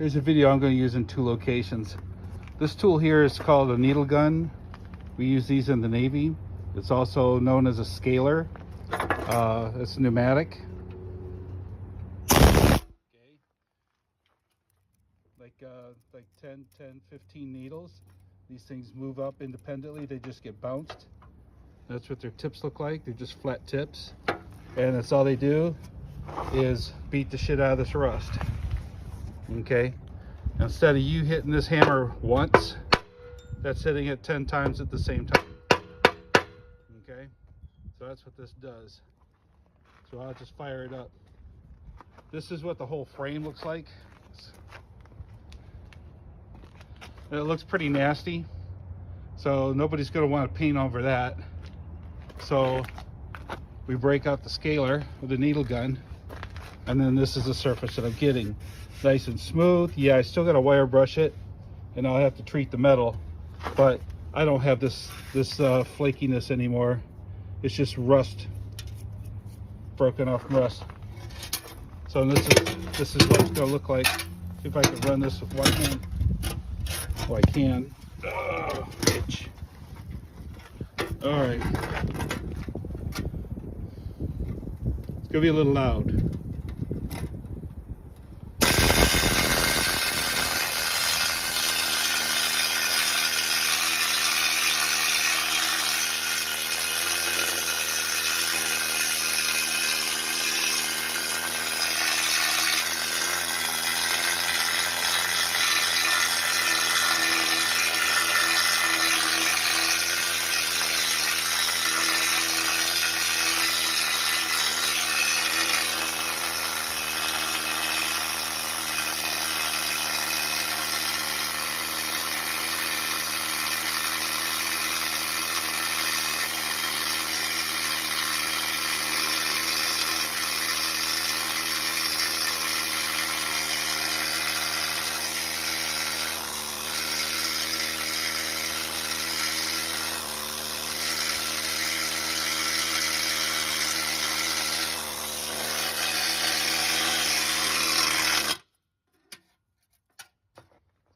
Here's a video I'm going to use in two locations. This tool here is called a needle gun. We use these in the Navy. It's also known as a scaler. It's pneumatic. Okay. Like 10, 15 needles. These things move up independently. They just get bounced. That's what their tips look like. They're just flat tips. And that's all they do is beat the shit out of this rust. Okay. Instead of you hitting this hammer once, that's hitting it 10 times at the same time. Okay. So that's what this does. So I'll just fire it up. This is what the whole frame looks like. It looks pretty nasty. So nobody's going to want to paint over that. So we break out the scaler with a needle gun. And then this is the surface that I'm getting. Nice and smooth. Yeah, I still got to wire brush it. And I'll have to treat the metal. But I don't have this flakiness anymore. It's just rust. Broken off rust. So this is what it's going to look like. See if I can run this with one hand. Oh, I can. Oh, itch. All right. It's going to be a little loud.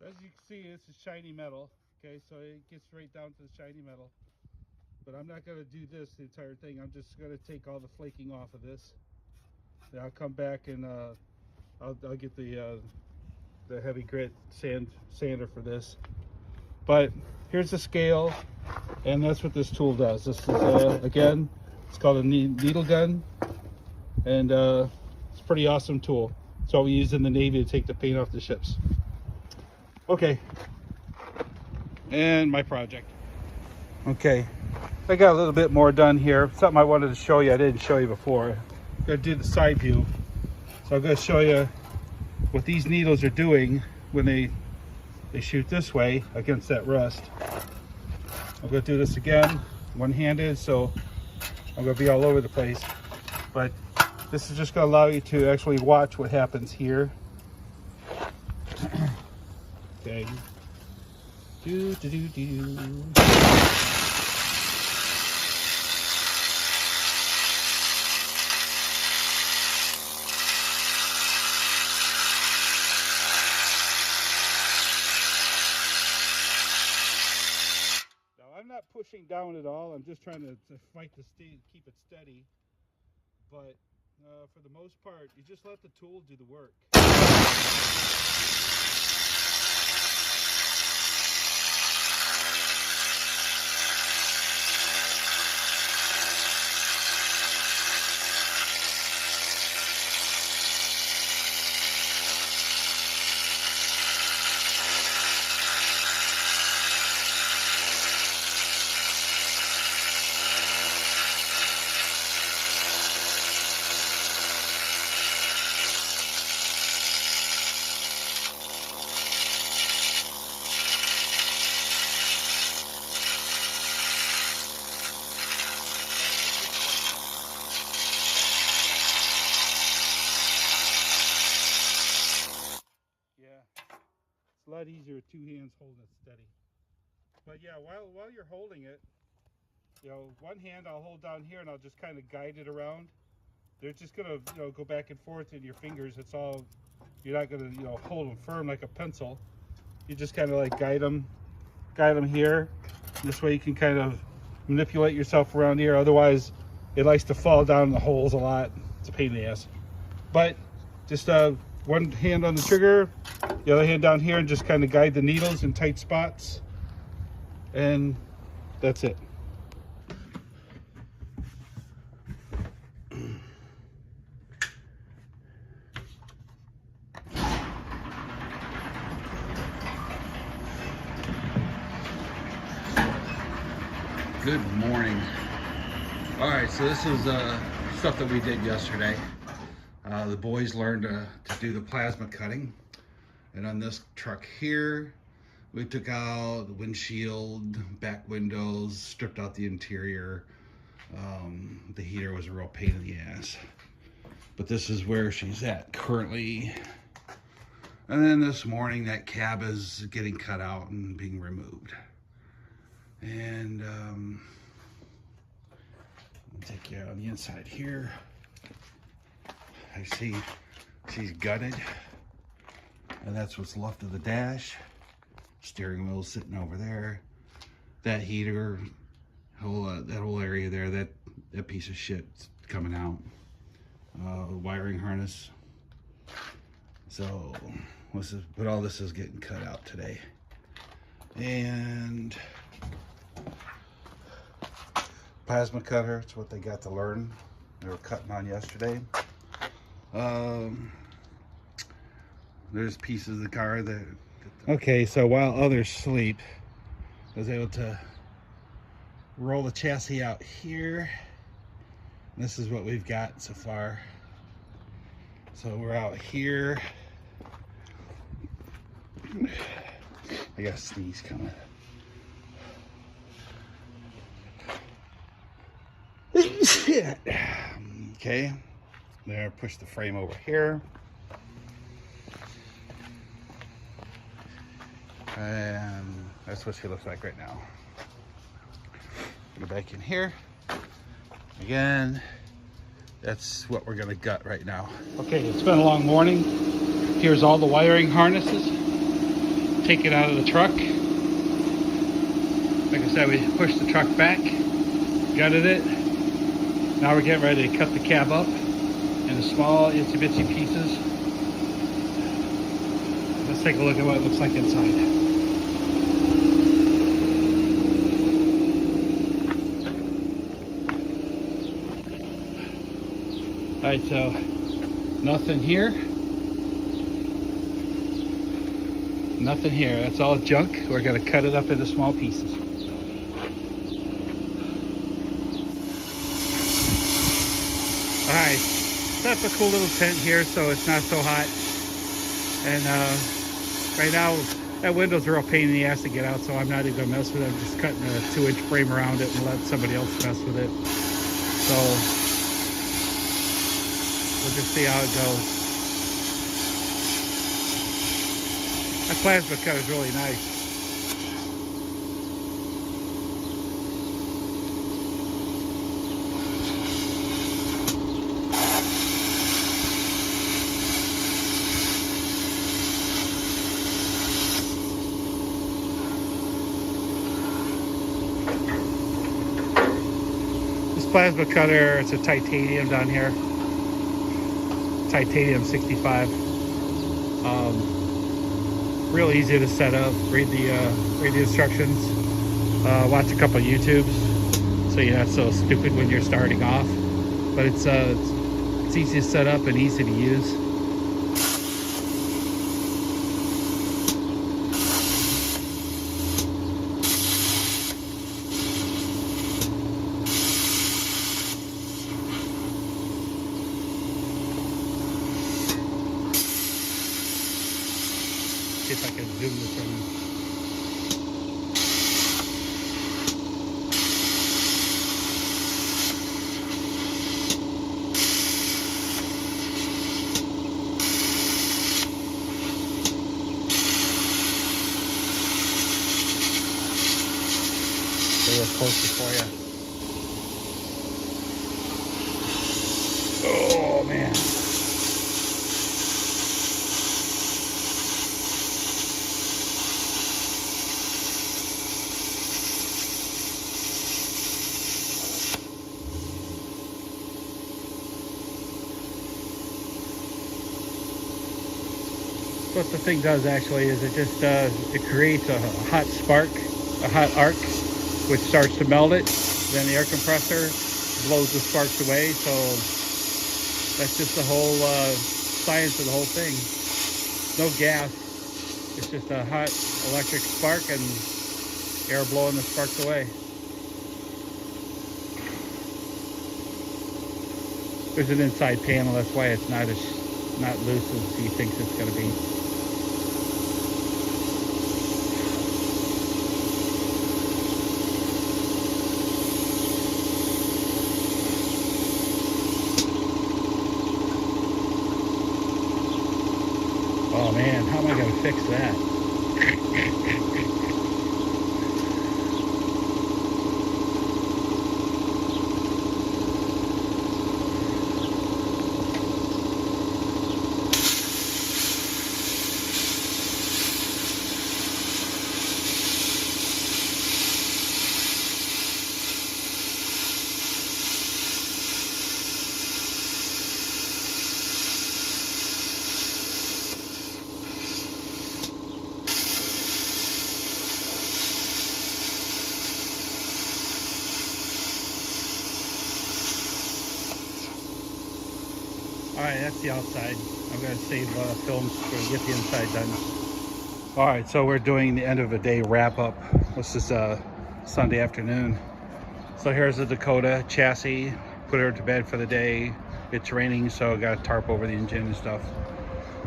As you can see, this is shiny metal. Okay, so it gets right down to the shiny metal. But I'm not going to do this the entire thing. I'm just going to take all the flaking off of this. Then I'll come back and I'll get the heavy grit sander for this. But here's the scale, and that's what this tool does. This is again, it's called a needle gun, and it's a pretty awesome tool. It's what we use in the Navy to take the paint off the ships. Okay, and my project. Okay, I got a little bit more done here. Something I wanted to show you I didn't show you before. I'm gonna do the side view. So I'm gonna show you what these needles are doing when they shoot this way against that rust. I'm gonna do this again, one-handed, so I'm gonna be all over the place. But this is just gonna allow you to actually watch what happens here. Okay. Do, do, do, do. I'm not pushing down at all. I'm just trying to fight the keep it steady. But for the most part, you just let the tool do the work. A lot easier with two hands holding it steady. But yeah, while you're holding it, you know, one hand I'll hold down here and I'll just kind of guide it around. they're just gonna, go back and forth in your fingers. It's all, you're not gonna, hold them firm like a pencil. You just kind of like guide them here. This way you can kind of manipulate yourself around here. Otherwise, it likes to fall down the holes a lot. It's a pain in the ass. But just one hand on the trigger, the other hand down here, and just kind of guide the needles in tight spots. And that's it. Good morning. All right, so this is stuff that we did yesterday. The boys learned to do the plasma cutting. And on this truck here, we took out the windshield, back windows, stripped out the interior. The heater was a real pain in the ass. But this is where she's at currently. And then this morning, that cab is getting cut out and being removed. And I'll take you on the inside here. I see she's gutted, and that's what's left of the dash. Steering wheel sitting over there. That heater, that whole area there, that piece of shit's coming out. Wiring harness. So but all this is getting cut out today. And plasma cutter, it's what they got to learn. They were cutting on yesterday. There's pieces of the car that... Okay, so while others sleep, I was able to roll the chassis out here. This is what we've got so far. So we're out here. I got a sneeze coming. Okay, there, push the frame over here. And that's what she looks like right now. Go back in here. Again, that's what we're gonna gut right now. Okay, it's been a long morning. Here's all the wiring harnesses. Take it out of the truck. Like I said, we pushed the truck back, gutted it. Now we're getting ready to cut the cab up into small, itsy-bitsy pieces. Let's take a look at what it looks like inside. Alright, so nothing here. Nothing here. That's all junk. We're going to cut it up into small pieces. Alright, set up a cool little tent here so it's not so hot. And right now, that window's a real pain in the ass to get out, so I'm not even going to mess with it. I'm just cutting a 2-inch frame around it and let somebody else mess with it. So, we'll just see how it goes. That plasma cut is really nice. Plasma cutter, it's a titanium down here, titanium 65. Real easy to set up. Read the instructions, watch a couple of YouTubes so you're not so stupid when you're starting off, but it's easy to set up and easy to use. See if I can zoom this in. A little closer for you. Oh. man. What the thing does actually is it just it creates a hot spark, a hot arc, which starts to melt it. Then the air compressor blows the sparks away. So that's just the whole science of the whole thing. No gas. It's just a hot electric spark and air blowing the sparks away. There's an inside panel. That's why it's not loose as he thinks it's going to be. Oh man, how am I going to fix that? Alright, that's the outside. I'm going to save films to get the inside done. Alright, so we're doing the end of the day wrap up. This is Sunday afternoon. So here's the Dakota chassis. Put her to bed for the day. It's raining, so I got a tarp over the engine and stuff.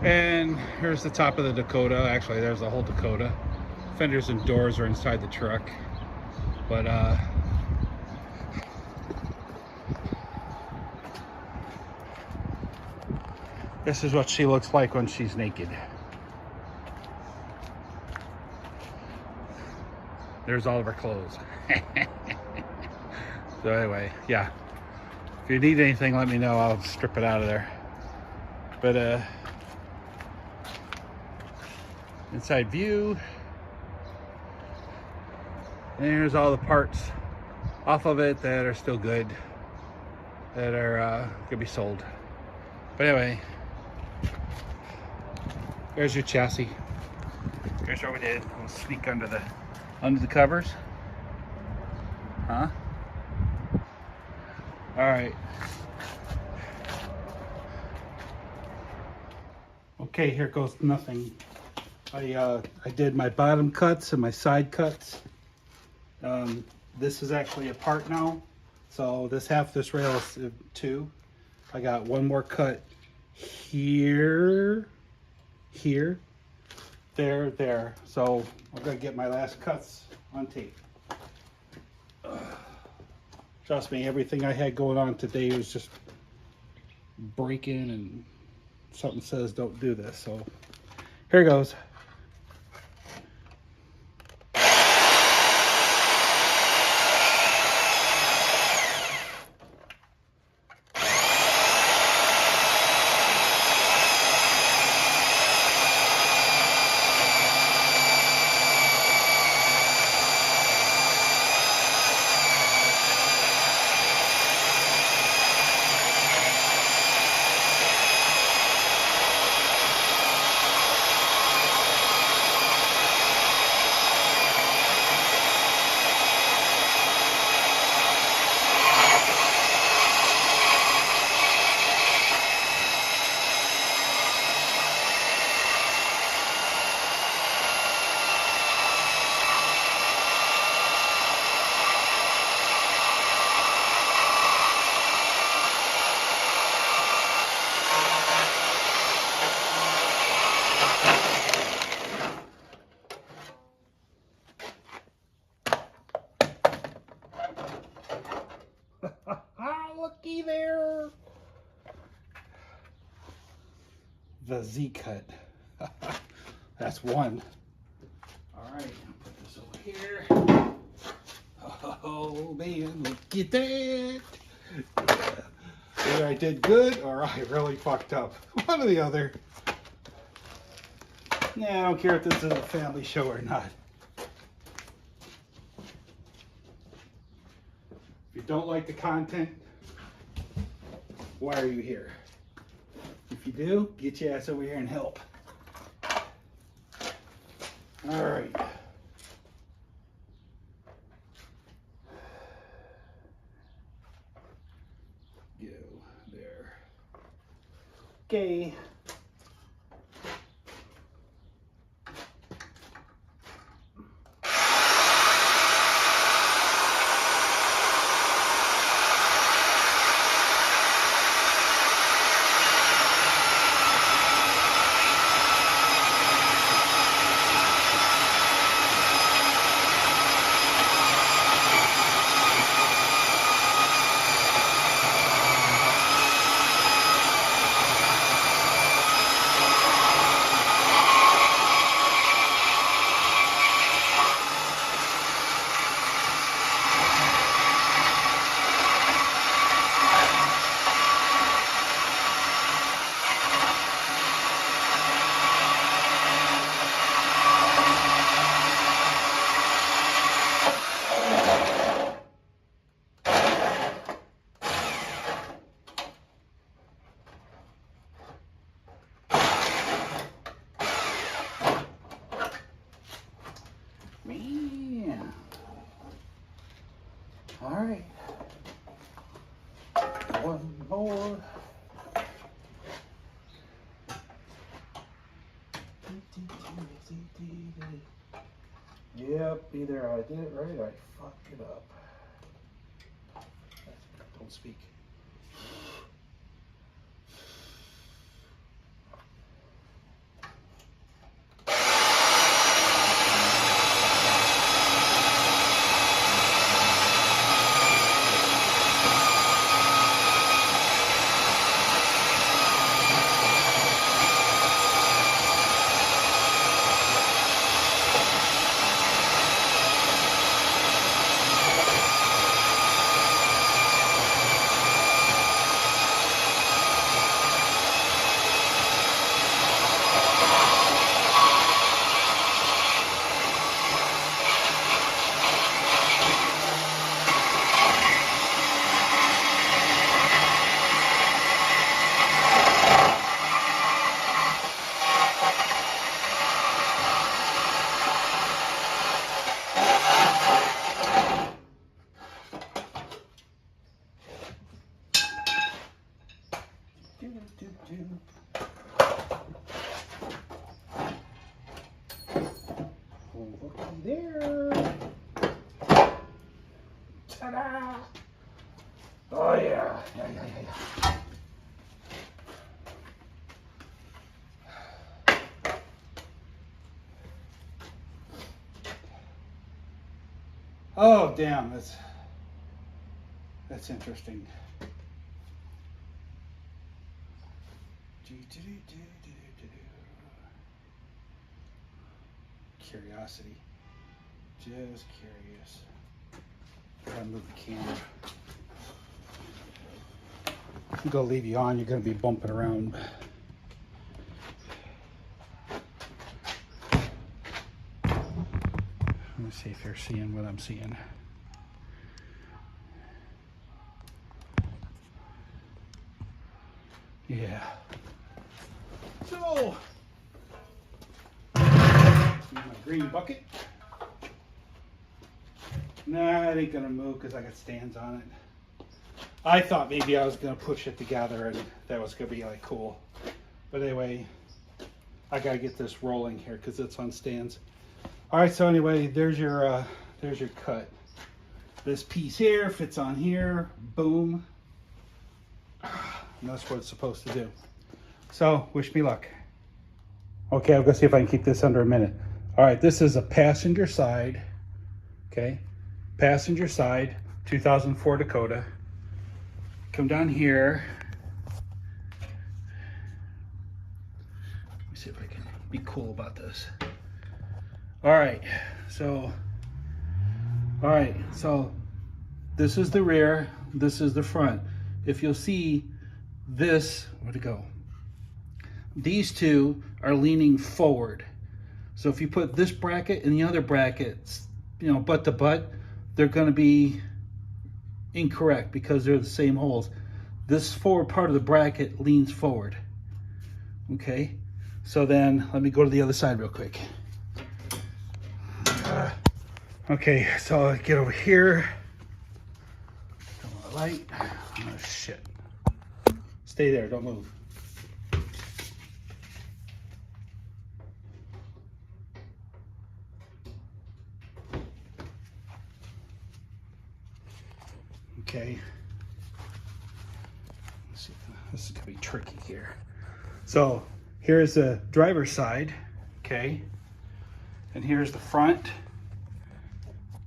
And here's the top of the Dakota. Actually, there's the whole Dakota. Fenders and doors are inside the truck. But this is what she looks like when she's naked. There's all of her clothes. So anyway, yeah. If you need anything, let me know. I'll strip it out of there. But inside view. And here's all the parts off of it that are still good, that are gonna be sold. But anyway, there's your chassis. Here's what we did. We'll sneak under the covers. Huh? All right. Okay, here goes nothing. I did my bottom cuts and my side cuts. This is actually apart now. So this half this rail is 2. I got one more cut here, there. So I'm gonna get my last cuts on tape. Trust me, everything I had going on today was just breaking, and something says don't do this. So here goes. Looky there. The Z-cut. That's one. All right, I'll put this over here. Oh man, look at that. either I did good or I really fucked up. One or the other. Nah, I don't care if this is a family show or not. If you don't like the content, why are you here? If you do, get your ass over here and help. All right. Go there. Okay. Man. All right. One more. Yep, either I did it right or I fucked it up. Don't speak. There. Ta-da! Oh yeah. Yeah. Oh damn, that's interesting. Curiosity. Just curious. Gotta move the camera. I'm gonna leave you on, you're gonna be bumping around. Let me see if you're seeing what I'm seeing. Yeah. So, my green bucket. Nah, it ain't gonna move because I got stands on it. I thought maybe I was gonna push it together and that was gonna be like cool. But anyway, I gotta get this rolling here because it's on stands. All right, so anyway, there's your cut. This piece here fits on here, boom. And that's what it's supposed to do. So, wish me luck. Okay, I'm gonna see if I can keep this under a minute. All right, this is a passenger side, okay? Passenger side, 2004 Dakota. Come down here. Let me see if I can be cool about this. All right, so this is the rear, this is the front. If you'll see, this, where'd it go? These two are leaning forward. So if you put this bracket and the other brackets, you know, butt to butt, they're going to be incorrect because they're the same holes. This forward part of the bracket leans forward. Okay, so then let me go to the other side real quick. Okay, so I get over here. Light. Oh shit. Stay there, don't move. Okay. Let's see. This is gonna be tricky here. So here's the driver's side, okay? And here's the front.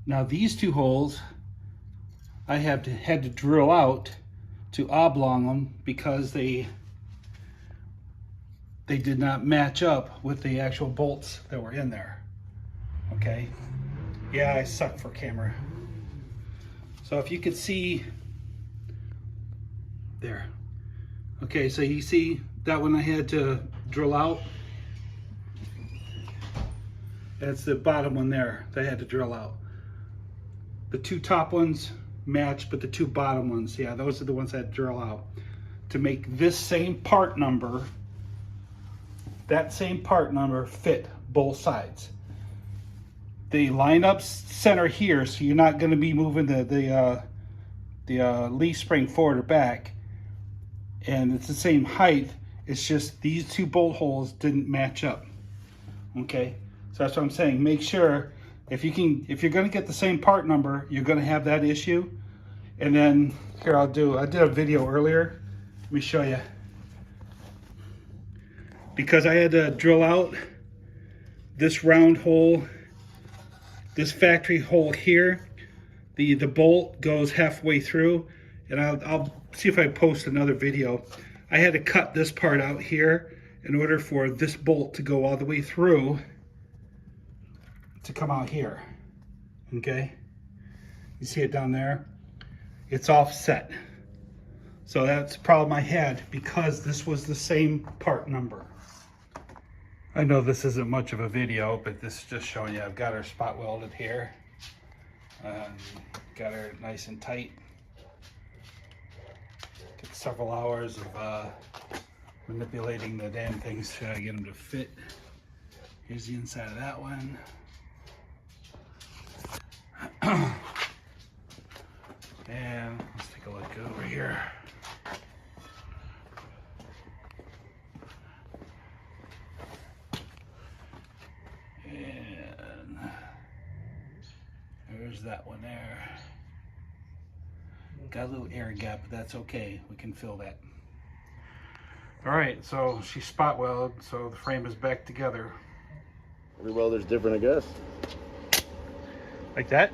Now these two holes I had to drill out to oblong them because they did not match up with the actual bolts that were in there. Okay. Yeah, I suck for camera. So if you could see there. Okay, so you see that one I had to drill out. That's the bottom one there that I had to drill out. The two top ones match, but the two bottom ones, yeah, those are the ones I had to drill out to make this same part number, that same part number fit both sides. They line up center here, so you're not going to be moving the leaf spring forward or back, and it's the same height. It's just these two bolt holes didn't match up. Okay, so that's what I'm saying. Make sure if you're going to get the same part number, you're going to have that issue. And then here I did a video earlier. Let me show you. Because I had to drill out this round hole, this factory hole here. The bolt goes halfway through, and I'll see if I post another video. I had to cut this part out here in order for this bolt to go all the way through to come out here. Okay, you see it down there? It's offset. So that's the problem I had because this was the same part number. I know this isn't much of a video, but this is just showing you I've got her spot welded here. Got her nice and tight. Took several hours of manipulating the damn things to get them to fit. Here's the inside of that one. And let's take a look over here. And there's that one there. Got a little air gap, but that's okay. We can fill that. All right, so she spot welded, so the frame is back together. Every welder's different, I guess. Like that?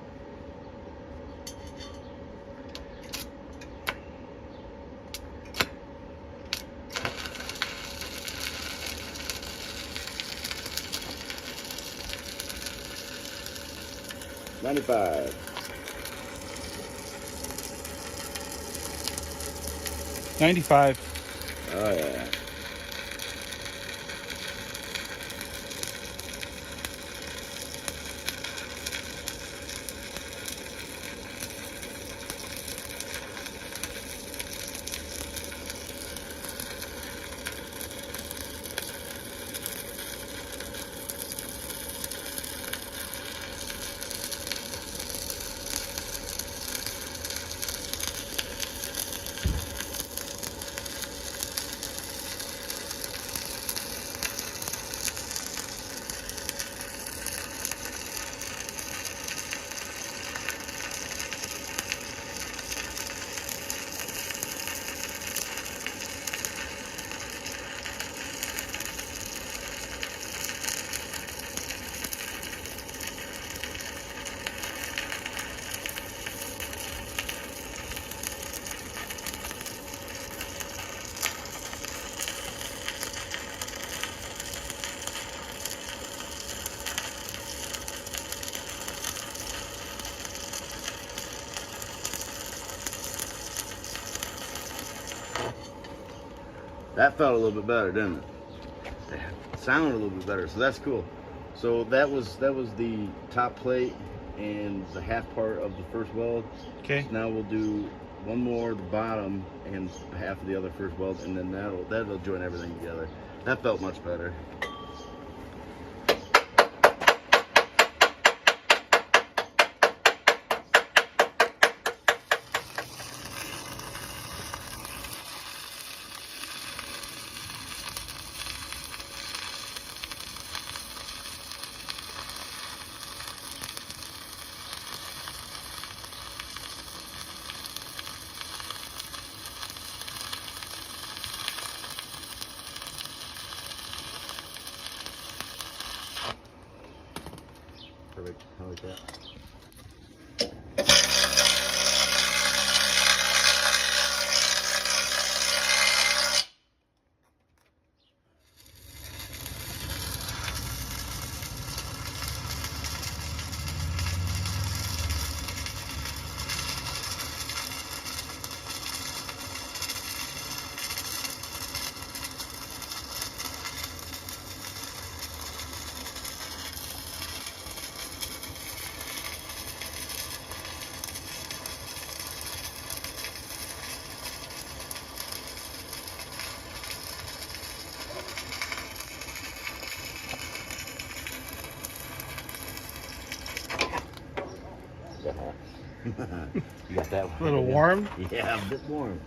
$95. 95. Oh yeah. That felt a little bit better, didn't it? It sounded a little bit better, so that's cool. So that was the top plate and the half part of the first weld. Okay. So now we'll do one more, the bottom and half of the other first weld, and then that'll join everything together. That felt much better. Perfect. I like that. You got that one. A little warm? Yeah, a bit warm.